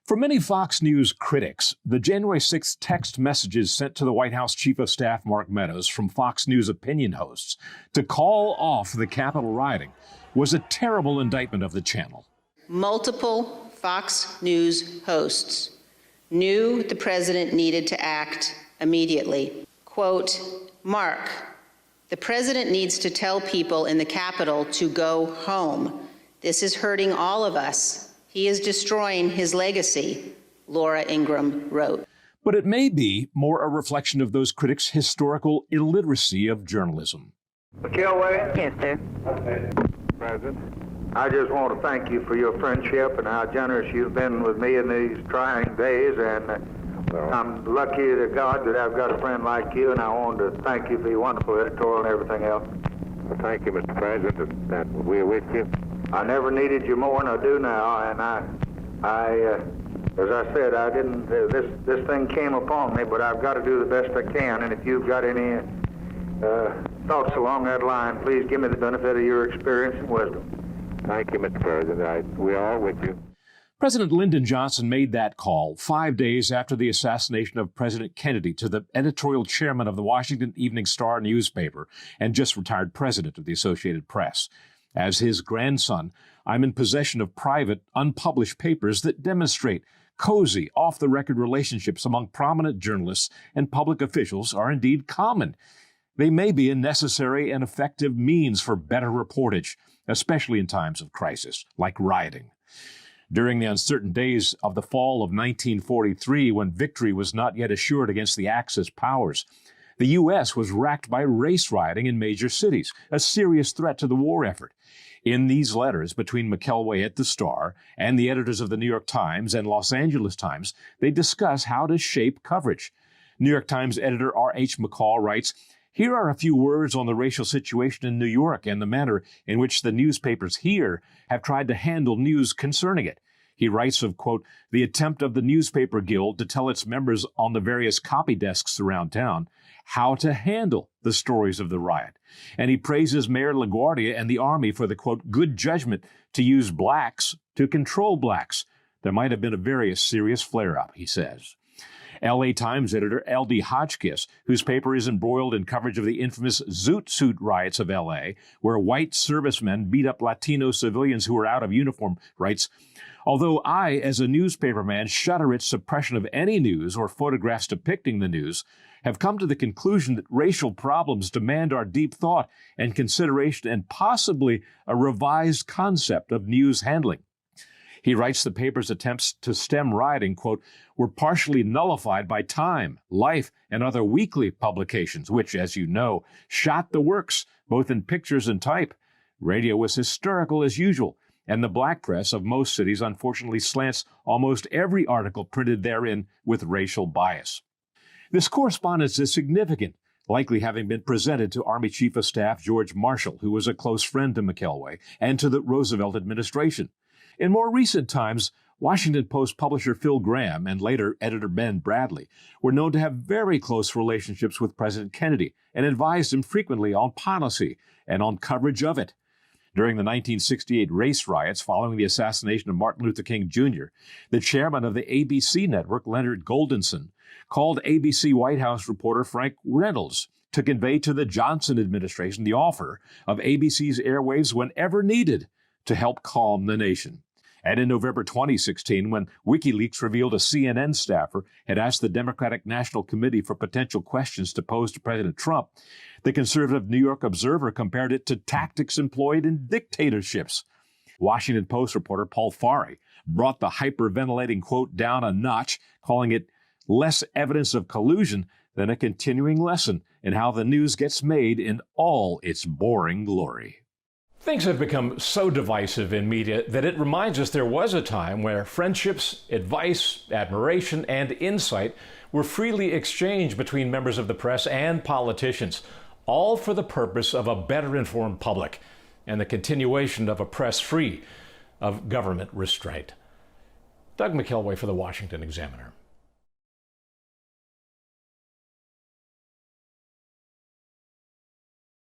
For many Fox News critics, the January 6th text messages sent to the White House Chief of Staff Mark Meadows from Fox News opinion hosts to call off the Capitol rioting was a terrible indictment of the channel. Multiple Fox News hosts knew the president needed to act immediately. Quote, Mark, the president needs to tell people in the Capitol to go home. This is hurting all of us. He is destroying his legacy, Laura Ingraham wrote. But it may be more a reflection of those critics' historical illiteracy of journalism. McElway? Yes, sir. President, I just want to thank you for your friendship and how generous you've been with me in these trying days, and I'm lucky to God that I've got a friend like you, and I want to thank you for your wonderful editorial and everything else. Well, thank you, Mr. President, that we're with you. I never needed you more than I do now, and I as I said, I didn't, this thing came upon me, but I've got to do the best I can, and if you've got any thoughts along that line, please give me the benefit of your experience and wisdom. Thank you, Mr. President. We are with you. President Lyndon Johnson made that call 5 days after the assassination of President Kennedy to the editorial chairman of the Washington Evening Star newspaper and just retired president of the Associated Press. As his grandson, I'm in possession of private, unpublished papers that demonstrate cozy, off-the-record relationships among prominent journalists and public officials are indeed common. They may be a necessary and effective means for better reportage, especially in times of crisis, like rioting. During the uncertain days of the fall of 1943, when victory was not yet assured against the Axis powers, the U.S. was racked by race rioting in major cities, a serious threat to the war effort. In these letters between McElway at the Star and the editors of the New York Times and Los Angeles Times, they discuss how to shape coverage. New York Times editor R.H. McCall writes, "Here are a few words on the racial situation in New York and the manner in which the newspapers here have tried to handle news concerning it." He writes of, quote, "the attempt of the Newspaper Guild to tell its members on the various copy desks around town how to handle the stories of the riot." And he praises Mayor LaGuardia and the Army for the, quote, "good judgment to use blacks to control blacks. There might have been a very serious flare-up," he says. L.A. Times editor L.D. Hotchkiss, whose paper is embroiled in coverage of the infamous Zoot Suit riots of L.A., where white servicemen beat up Latino civilians who were out of uniform, writes, "Although I, as a newspaperman, shudder at suppression of any news or photographs depicting the news, have come to the conclusion that racial problems demand our deep thought and consideration and possibly a revised concept of news handling." He writes the paper's attempts to stem rioting, quote, "were partially nullified by Time, Life, and other weekly publications, which, as you know, shot the works, both in pictures and type. Radio was hysterical as usual, and the black press of most cities unfortunately slants almost every article printed therein with racial bias." This correspondence is significant, likely having been presented to Army Chief of Staff George Marshall, who was a close friend to McElway, and to the Roosevelt administration. In more recent times, Washington Post publisher Phil Graham and later editor Ben Bradley were known to have very close relationships with President Kennedy and advised him frequently on policy and on coverage of it. During the 1968 race riots following the assassination of Martin Luther King Jr., the chairman of the ABC network, Leonard Goldenson, called ABC White House reporter Frank Reynolds to convey to the Johnson administration the offer of ABC's airwaves whenever needed to help calm the nation. And in November 2016, when WikiLeaks revealed a CNN staffer had asked the Democratic National Committee for potential questions to pose to President Trump, the conservative New York Observer compared it to tactics employed in dictatorships. Washington Post reporter Paul Farhi brought the hyperventilating quote down a notch, calling it less evidence of collusion than a continuing lesson in how the news gets made in all its boring glory. Things have become so divisive in media that it reminds us there was a time where friendships, advice, admiration, and insight were freely exchanged between members of the press and politicians, all for the purpose of a better informed public and the continuation of a press free of government restraint. Doug McElway for the Washington Examiner.